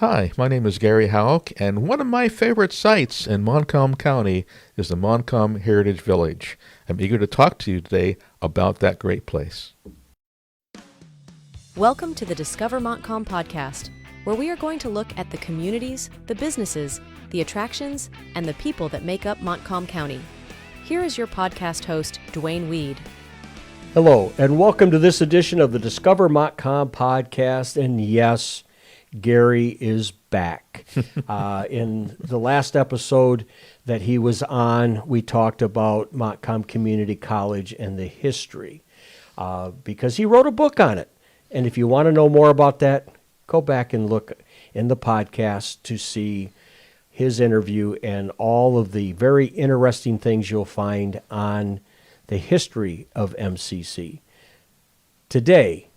Hi, my name is Gary Hauck, and one of my favorite sites in Montcalm County is the Montcalm Heritage Village. I'm eager to talk to you today about that great place. Welcome to the Discover Montcalm Podcast, where we are going to look at the communities, the businesses, the attractions, and the people that make up Montcalm County. Here is your podcast host, Duane Weed. Hello, and welcome to this edition of the Discover Montcalm Podcast. And yes, Gary is back. In the last episode that he was on, we talked about Montcalm Community College and the history, because he wrote a book on it. And if you want to know more about that, go back and look in the podcast to see his interview and all of the very interesting things you'll find on the history of MCC. Today,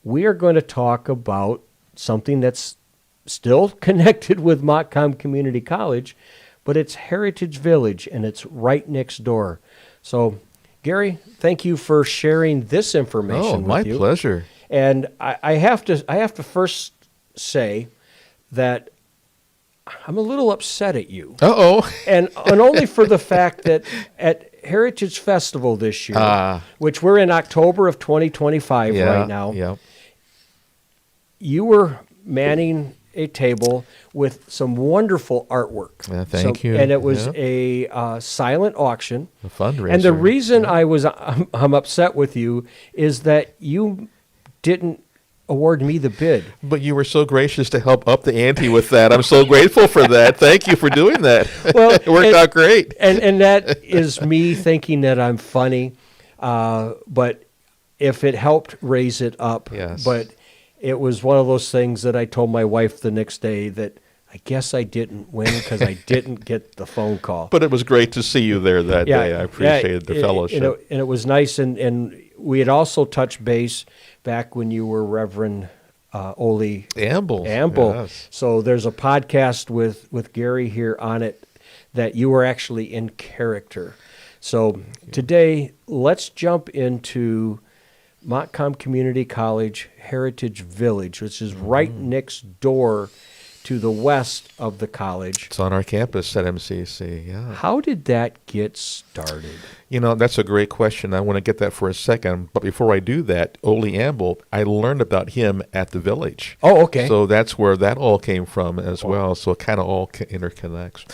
we are going to talk about something that's still connected with Montcalm Community College, but it's Heritage Village, and it's right next door. So, Gary, thank you for sharing this information with you. My pleasure. And I have to first say that I'm a little upset at you. Uh-oh. and only for the fact that at Heritage Festival this year, which we're in October of 2025 right now, you were manning a table with some wonderful artwork. Thank you. And it was a silent auction. A fundraiser. And the reason I'm upset with you is that you didn't award me the bid. But you were so gracious to help up the ante with that. I'm so grateful for that. Thank you for doing that. Well, it worked out great. And that is me thinking that I'm funny, but if it helped raise it up. Yes. But it was one of those things that I told my wife the next day that I guess I didn't win because I didn't get the phone call. But it was great to see you there that day. I appreciated the fellowship. And it was nice. And we had also touched base back when you were Reverend Ole Amble. Yes. So there's a podcast with Gary here on it that you were actually in character. So today, let's jump into Montcalm Community College Heritage Village, which is right next door to the west of the college. It's on our campus at MCC, yeah. How did that get started? You know, that's a great question. I want to get that for a second. But before I do that, Ole Amble, I learned about him at the village. Oh, okay. So that's where that all came from as well. So it kind of all interconnects.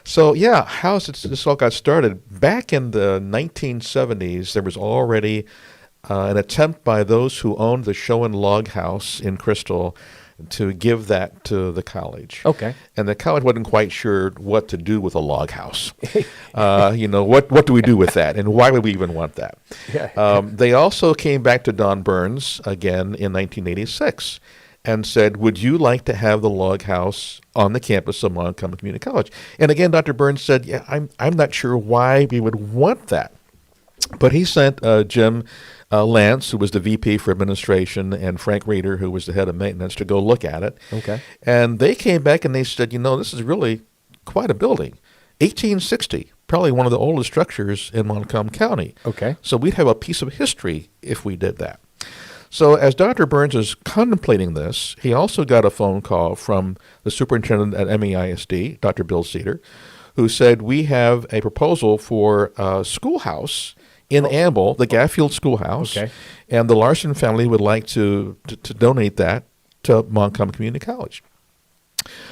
So, yeah, how this all got started? Back in the 1970s, there was already an attempt by those who owned the Showen Log House in Crystal to give that to the college. Okay. And the college wasn't quite sure what to do with a log house. What do we do with that, and why would we even want that? They also came back to Don Burns again in 1986 and said, would you like to have the log house on the campus of Montcalm Community College? And again, Dr. Burns said, yeah, I'm not sure why we would want that. But he sent Jim Lance, who was the VP for administration, and Frank Reeder, who was the head of maintenance, to go look at it. Okay. And they came back and they said, this is really quite a building. 1860, probably one of the oldest structures in Montcalm County. Okay. So we'd have a piece of history if we did that. So as Dr. Burns is contemplating this, he also got a phone call from the superintendent at MEISD, Dr. Bill Cedar, who said, we have a proposal for a schoolhouse in Amble, the Gaffield Schoolhouse, and the Larson family would like to donate that to Montcalm Community College.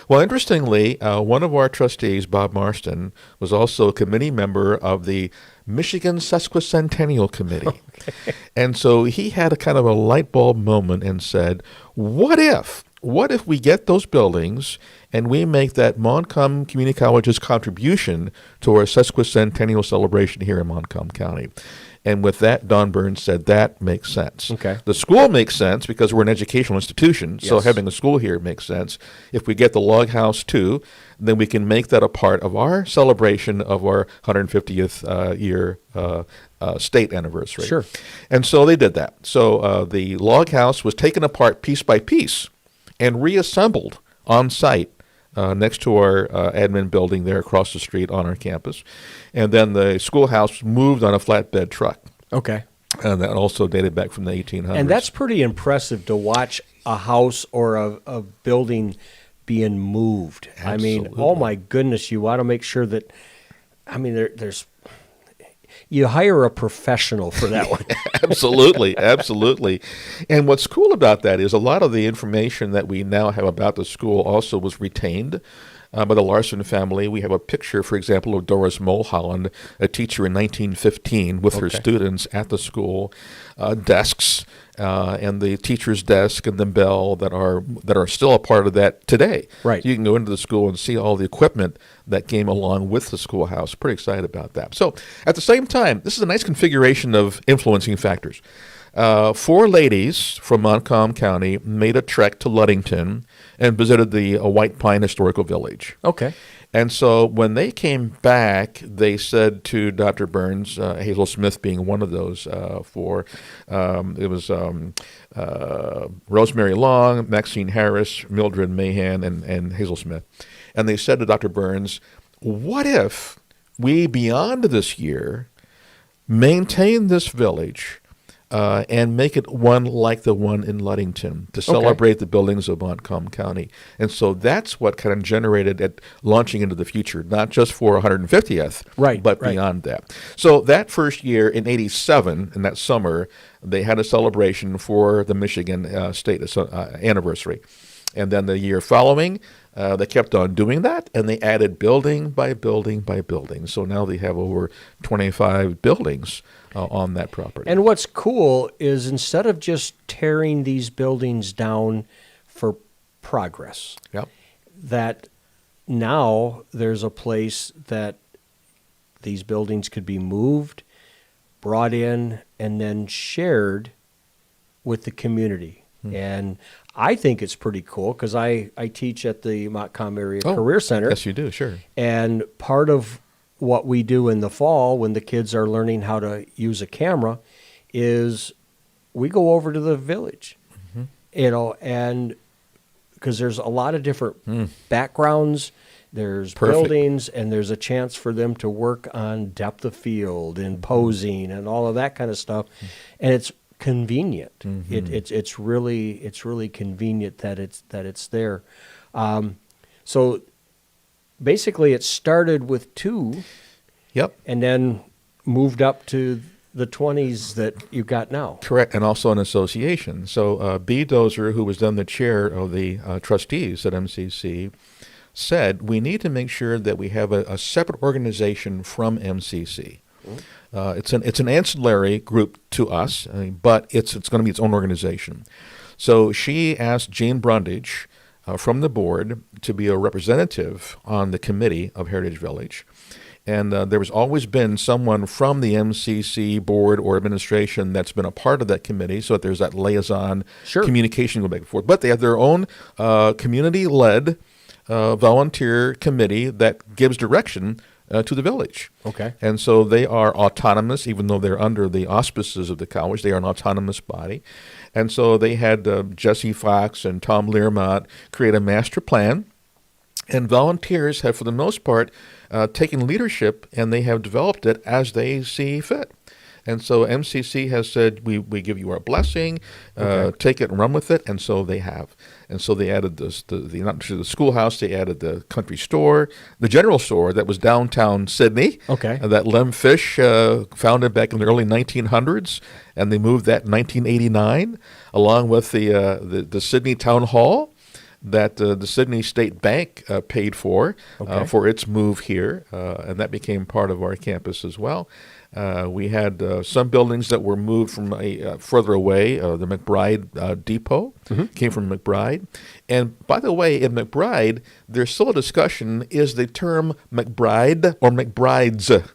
Well, interestingly, one of our trustees, Bob Marston, was also a committee member of the Michigan Sesquicentennial Committee. And so he had a kind of a light bulb moment and said, what if we get those buildings and we make that Montcalm Community College's contribution to our sesquicentennial celebration here in Montcalm County? And with that, Don Burns said that makes sense. Okay. The school makes sense because we're an educational institution, so having a school here makes sense. If we get the log house too, then we can make that a part of our celebration of our 150th year state anniversary. Sure. And so they did that. So the log house was taken apart piece by piece and reassembled on site next to our admin building there across the street on our campus. And then the schoolhouse moved on a flatbed truck. Okay. And that also dated back from the 1800s. And that's pretty impressive to watch a house or a building being moved. Absolutely. I mean, oh my goodness, you want to make sure that, I mean, there's, you hire a professional for that one. Absolutely, absolutely. And what's cool about that is a lot of the information that we now have about the school also was retained by the Larson family. We have a picture, for example, of Doris Mulholland, a teacher in 1915 with her students at the school, desks, and the teacher's desk and the bell that are still a part of that today. Right. You can go into the school and see all the equipment that came along with the schoolhouse. Pretty excited about that. So at the same time, this is a nice configuration of influencing factors. 4 ladies from Montcalm County made a trek to Ludington and visited the White Pine Historical Village. Okay. And so when they came back, they said to Dr. Burns, Hazel Smith being one of those, it was Rosemary Long, Maxine Harris, Mildred Mahan, and Hazel Smith. And they said to Dr. Burns, what if we, beyond this year, maintain this village and make it one like the one in Ludington to celebrate the buildings of Montcalm County. And so that's what kind of generated it launching into the future, not just for 150th, but beyond that. So that first year in 87, in that summer, they had a celebration for the Michigan state anniversary. And then the year following, they kept on doing that, and they added building by building by building. So now they have over 25 buildings on that property. And what's cool is instead of just tearing these buildings down for progress, that now there's a place that these buildings could be moved, brought in, and then shared with the community. And I think it's pretty cool because I teach at the Montcalm Area Career Center. Yes, you do, sure. And part of what we do in the fall when the kids are learning how to use a camera is we go over to the village, and because there's a lot of different backgrounds, there's buildings, and there's a chance for them to work on depth of field and posing and all of that kind of stuff. And it's convenient. It's really convenient that it's there. So basically, it started with 2, and then moved up to the 20s that you got now. Correct, and also an association. So B. Dozer, who was then the chair of the trustees at MCC, said we need to make sure that we have a separate organization from MCC. It's an ancillary group to us, but it's going to be its own organization. So she asked Gene Brundage from the board to be a representative on the committee of Heritage Village. And there has always been someone from the MCC board or administration that's been a part of that committee, so that there's that liaison communication going back and forth. But they have their own community-led volunteer committee that gives direction to the village. Okay. And so they are autonomous, even though they're under the auspices of the college. They are an autonomous body. And so they had Jesse Fox and Tom Learmont create a master plan. And volunteers have, for the most part, taken leadership, and they have developed it as they see fit. And so MCC has said, we give you our blessing, take it and run with it, and so they have. And so they added not just the schoolhouse, they added the country store, the general store that was downtown Sidney, that Lem Fish founded back in the early 1900s, and they moved that in 1989, along with the Sidney Town Hall that the Sidney State Bank paid for its move here, and that became part of our campus as well. We had some buildings that were moved from further away. The McBride Depot came from McBride. And by the way, in McBride, there's still a discussion, is the term McBride or McBrides?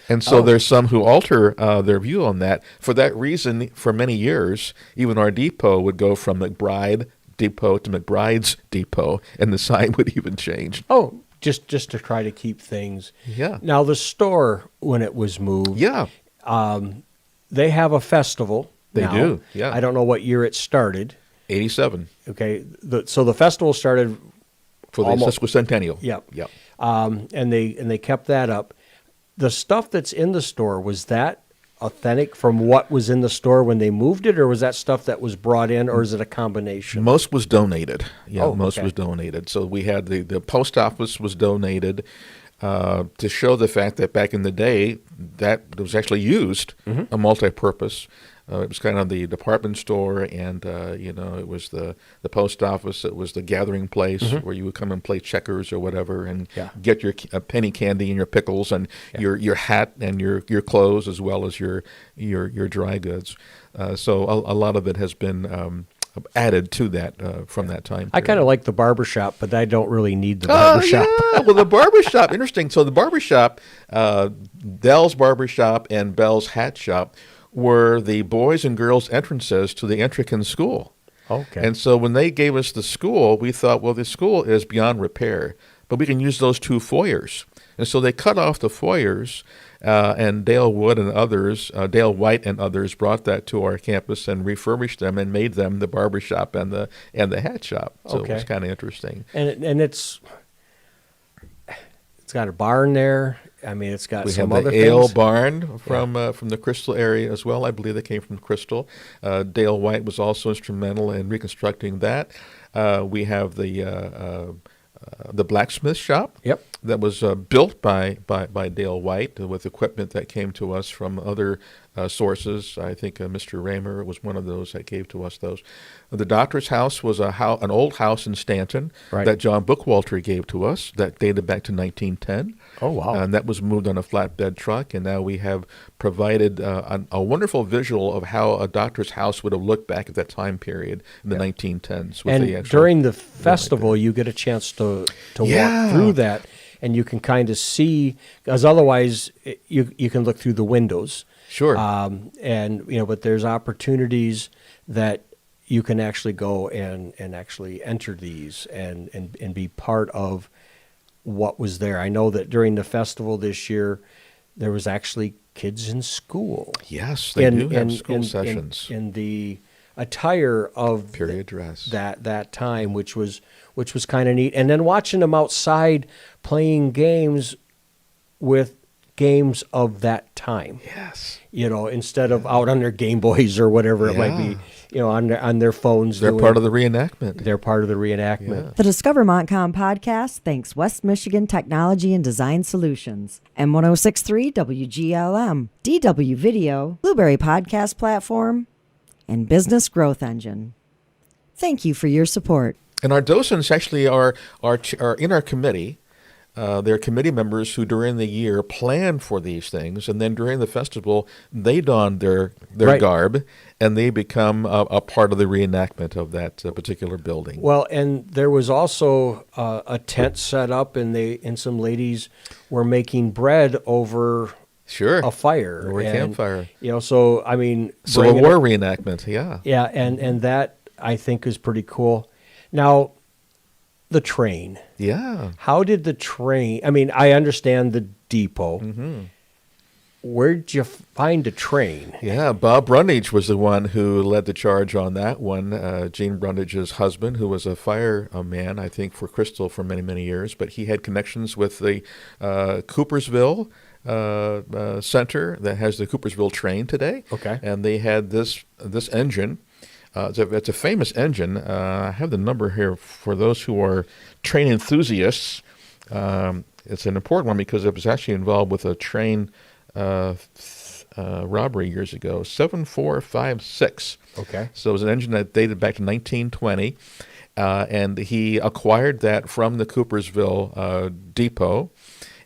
And so there's some who alter their view on that. For that reason, for many years, even our depot would go from McBride Depot to McBride's Depot, and the sign would even change. Oh, just to try to keep things. Yeah. Now, the store, when it was moved, they have a festival. They do, yeah. I don't know what year it started. 87. Okay. So the festival started for the Sesquicentennial. Yep. Yep. And they kept that up. The stuff that's in the store, was that authentic from what was in the store when they moved it, or was that stuff that was brought in, or is it a combination? Most was donated. Yeah, most okay. was donated. So we had the post office was donated to show the fact that back in the day that was actually used a multi-purpose. It was kind of the department store, and it was the post office. It was the gathering place where you would come and play checkers or whatever, and get your penny candy and your pickles and your hat and your clothes, as well as your dry goods. So a lot of it has been added to that from that time period. I kind of like the barbershop, but I don't really need the barbershop. Yeah. Well, the barbershop, interesting. So the barbershop, Dell's Barbershop and Bell's Hat Shop, were the boys and girls entrances to the Entrican School. Okay. And so when they gave us the school, we thought, well, the school is beyond repair, but we can use those two foyers. And so they cut off the foyers, and Dale White and others brought that to our campus and refurbished them and made them the barbershop and the hat shop. So It was kind of interesting. And it's got a barn there. I mean, it's got some other things. We have the ale barn from the Crystal area as well. I believe they came from Crystal. Dale White was also instrumental in reconstructing that. We have the blacksmith shop. Yep. That was built by Dale White with equipment that came to us from other sources. I think Mr. Raymer was one of those that gave to us those. The doctor's house was an old house in Stanton that John Bookwalter gave to us that dated back to 1910. Oh, wow. And that was moved on a flatbed truck, and now we have provided a wonderful visual of how a doctor's house would have looked back at that time period in the 1910s. And during the festival, you get a chance to walk through that, and you can kind of see, because otherwise you can look through the windows. Sure. But there's opportunities that you can actually go and actually enter these and be part of what was there. I know that during the festival this year, there was actually kids in school. Yes, they do have school sessions. In the attire of period dress that time, which was kind of neat. And then watching them outside playing games with games of that time. Yes. Instead of out on their Game Boys or whatever it might be, on their phones. They're part of the reenactment. They're part of the reenactment. Yeah. The Discover Montcalm Podcast thanks West Michigan Technology and Design Solutions, M1063 WGLM, DW Video, Blueberry Podcast Platform, and Business Growth Engine. Thank you for your support. And our docents actually are in our committee. They're committee members who during the year plan for these things, and then during the festival, they don their garb, and they become a part of the reenactment of that particular building. Well, and there was also a tent set up, and some ladies were making bread over a fire. Over a campfire. So, I mean... Civil War reenactment, yeah. Yeah, and that, I think, is pretty cool. Now... the train. Yeah. How did the train... I mean, I understand the depot. Mm-hmm. Where'd you find a train? Yeah, Bob Brundage was the one who led the charge on that one. Gene Brundage's husband, who was a fireman, I think, for Crystal for many, many years. But he had connections with the Coopersville Center that has the Coopersville train today. Okay. And they had this engine. It's a famous engine. I have the number here for those who are train enthusiasts. It's an important one because it was actually involved with a train robbery years ago, 7456. Okay. So it was an engine that dated back to 1920, and he acquired that from the Coopersville depot,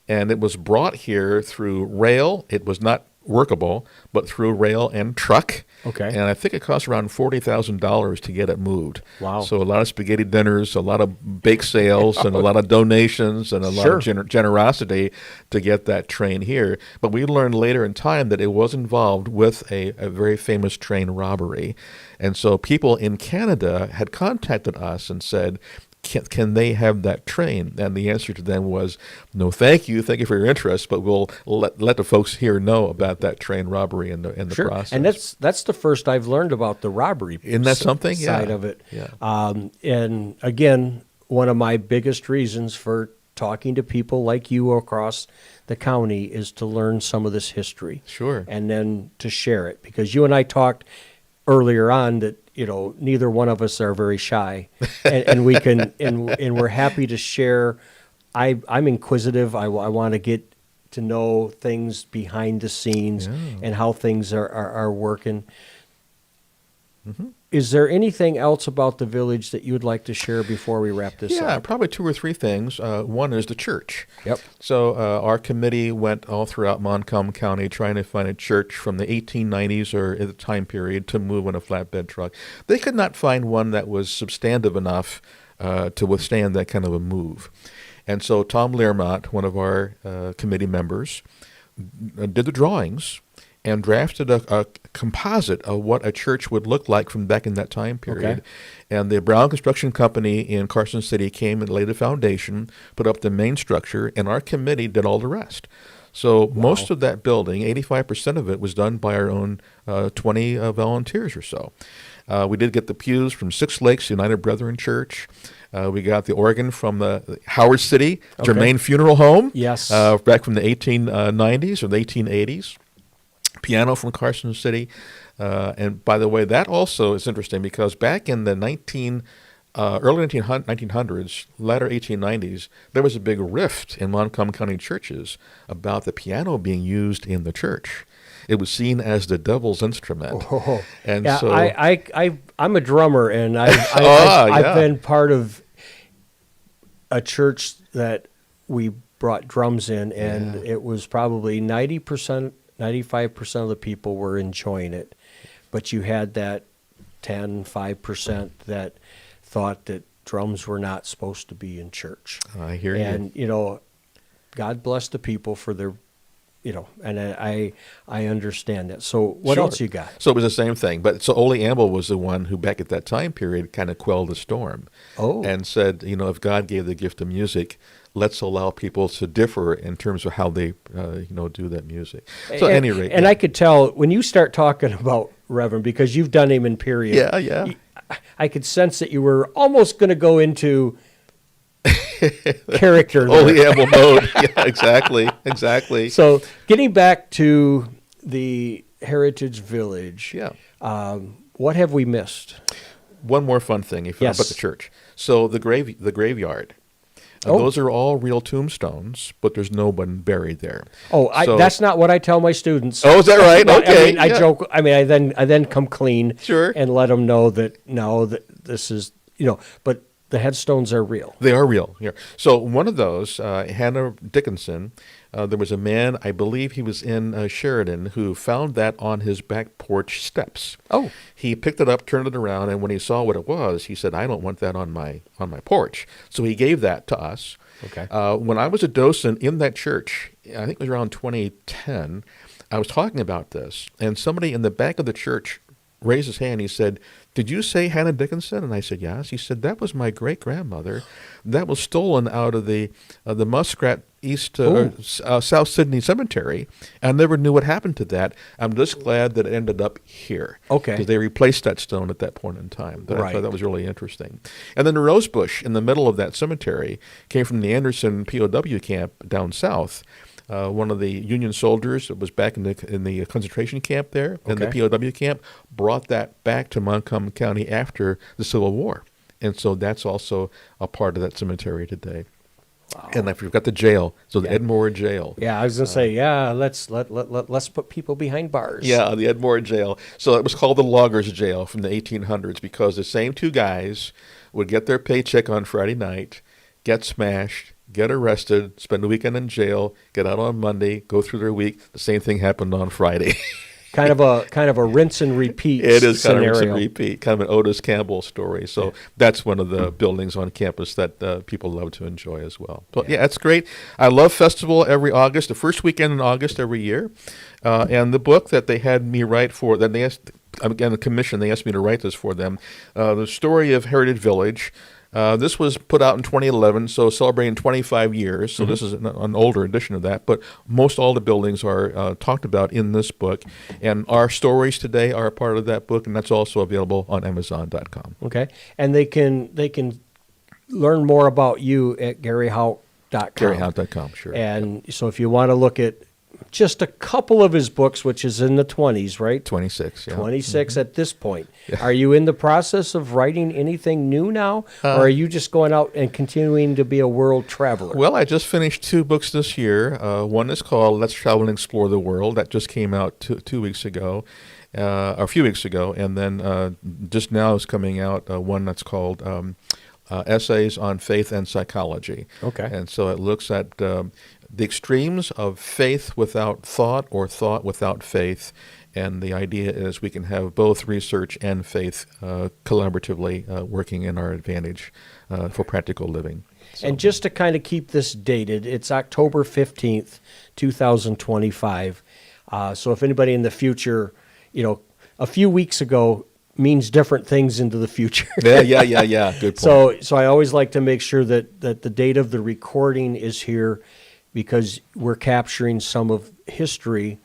and it was brought here through rail. It was not workable, but through rail and truck. Okay. And I think it cost around $40,000 to get it moved. Wow. So a lot of spaghetti dinners, a lot of bake sales, and a lot of donations, and a lot of generosity to get that train here. But we learned later in time that it was involved with a very famous train robbery. And so people in Canada had contacted us and said, can they have that train? And the answer to them was, no, thank you for your interest, but we'll let the folks here know about that train robbery in the process. And that's the first I've learned about the robbery. Isn't that something? Side of it. Yeah. And again, one of my biggest reasons for talking to people like you across the county is to learn some of this history. Sure. And then to share it. Because you and I talked earlier on that, neither one of us are very shy. And we can, and we're happy to share. I'm inquisitive. I want to get to know things behind the scenes and how things are working. Mm-hmm. Is there anything else about the village that you would like to share before we wrap this up? Yeah, probably 2 or 3 things. One is the church. Yep. So our committee went all throughout Montcalm County trying to find a church from the 1890s or in the time period to move in a flatbed truck. They could not find one that was substantive enough to withstand that kind of a move. And so Tom Learmont, one of our committee members, did the drawings and drafted a composite of what a church would look like from back in that time period. Okay. And the Brown Construction Company in Carson City came and laid the foundation, put up the main structure, and our committee did all the rest. So most of that building, 85% of it, was done by our own 20 volunteers or so. We did get the pews from Six Lakes United Brethren Church. We got the organ from the Howard City Germain Funeral Home. Yes. Back from the 1890s or the 1880s. Piano from Carson City. And by the way, that also is interesting because back in the early 1900s, latter 1890s, there was a big rift in Montcalm County churches about the piano being used in the church. It was seen as the devil's instrument. Oh. And yeah, so I'm a drummer, and I've been part of a church that we brought drums in, and it was probably 90%, 95% of the people were enjoying it. But you had that 5% that thought that drums were not supposed to be in church. I hear you. And, God bless the people for their, and I understand that. So what else you got? So it was the same thing. But so Ole Amble was the one who back at that time period kind of quelled the storm. Oh. And said, if God gave the gift of music, let's allow people to differ in terms of how they, do that music. So at any rate. And I could tell when you start talking about Reverend, because you've done him in period. Yeah. I could sense that you were almost going to go into character. Ole Amble mode. Yeah, exactly. So getting back to the Heritage Village. Yeah. What have we missed? One more fun thing about the church. So the graveyard. Those are all real tombstones, but there's no one buried there. Oh, that's not what I tell my students. Oh, is that right? Okay. I joke. I then come clean. Sure. And let them know that this is, but the headstones are real. They are real. Yeah. So one of those, Hannah Dickinson, there was a man, I believe he was in Sheridan, who found that on his back porch steps. Oh. He picked it up, turned it around, and when he saw what it was, he said, I don't want that on my porch. So he gave that to us. Okay. When I was a docent in that church, I think it was around 2010, I was talking about this, and somebody in the back of the church raised his hand. He said, did you say Hannah Dickinson? And I said, yes. He said, that was my great-grandmother. That was stolen out of the Muskrat South Sidney Cemetery. I never knew what happened to that. I'm just glad that it ended up here. Okay. Because they replaced that stone at that point in time. I thought that was really interesting. And then the rose bush in the middle of that cemetery came from the Anderson POW camp down south. One of the Union soldiers that was back in the concentration camp there, in the POW camp, brought that back to Montcalm County after the Civil War. And so that's also a part of that cemetery today. Wow. And I forgot the jail, so the Edmore Jail. Yeah, I was going to say, let's put people behind bars. Yeah, the Edmore Jail. So it was called the Loggers Jail from the 1800s because the same two guys would get their paycheck on Friday night, get smashed, get arrested, spend the weekend in jail, get out on Monday, go through their week. The same thing happened on Friday. kind of a rinse and repeat. It is scenario. Kind of rinse and repeat, kind of an Otis Campbell story. So that's one of the buildings on campus that people love to enjoy as well. But it's great. I love festival every August, the first weekend in August every year. And the book that they had me write for, that they asked, again, the commission, they asked me to write this for them, the story of Heritage Village. This was put out in 2011, so celebrating 25 years. So this is an older edition of that. But most all the buildings are talked about in this book. And our stories today are a part of that book, and that's also available on Amazon.com. Okay. And they can learn more about you at GaryHauck.com. GaryHauck.com. GaryHauck.com, sure. And so if you want to look at just a couple of his books, which is in the 20s, right? 26, yeah. 26 at this point. Yeah. Are you in the process of writing anything new now? Or are you just going out and continuing to be a world traveler? Well, I just finished 2 books this year. One is called Let's Travel and Explore the World. That just came out 2 weeks ago, or a few weeks ago. And then just now is coming out one that's called Essays on Faith and Psychology. Okay. And so it looks at the extremes of faith without thought or thought without faith. And the idea is we can have both research and faith collaboratively working in our advantage for practical living. So. And just to kind of keep this dated, it's October 15th, 2025. So if anybody in the future, a few weeks ago means different things into the future. Yeah. Good point. So I always like to make sure that the date of the recording is here, because we're capturing some of history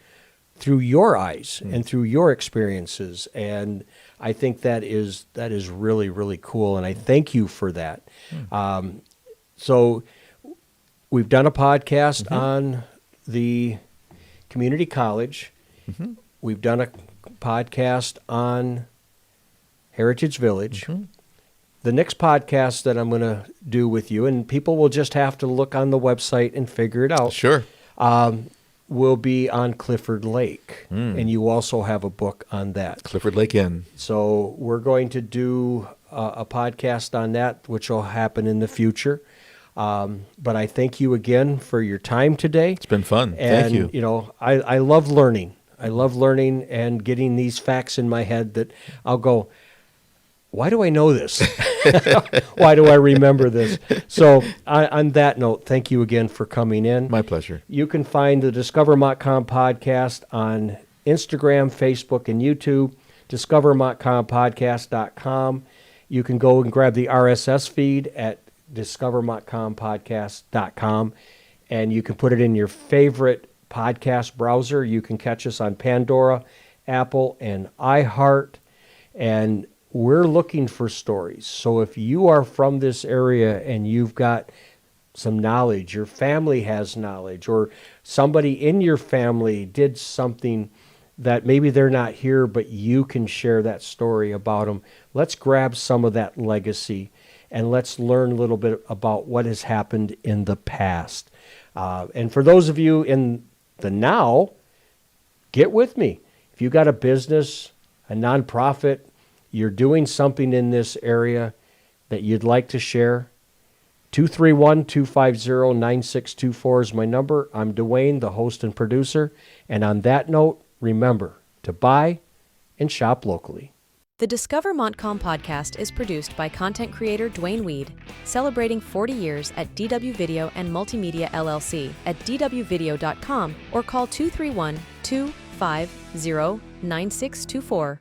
through your eyes and through your experiences. And I think that is really, really cool. And I thank you for that. So we've done a podcast on the community college. We've done a podcast on Heritage Village. The next podcast that I'm going to do with you, and people will just have to look on the website and figure it out. Sure. Will be on Clifford Lake. And you also have a book on that. Clifford Lake Inn. So we're going to do a podcast on that, which will happen in the future. But I thank you again for your time today. It's been fun. And, Thank you. I love learning. I love learning and getting these facts in my head that I'll go, why do I know this? Why do I remember this? So on that note, thank you again for coming in. My pleasure. You can find the Discover Montcalm podcast on Instagram, Facebook, and YouTube, discovermontcalmpodcast.com. You can go and grab the RSS feed at discovermontcalmpodcast.com, and you can put it in your favorite podcast browser. You can catch us on Pandora, Apple, and iHeart, and we're looking for stories. So if you are from this area and you've got some knowledge, your family has knowledge, or somebody in your family did something that maybe they're not here, but you can share that story about them, let's grab some of that legacy and let's learn a little bit about what has happened in the past. And for those of you in the now, get with me. If you got a business, a nonprofit, you're doing something in this area that you'd like to share, 231-250-9624 is my number. I'm Duane, the host and producer. And on that note, remember to buy and shop locally. The Discover Montcalm podcast is produced by content creator Duane Weed, celebrating 40 years at DW Video and Multimedia LLC at dwvideo.com, or call 231-250-9624.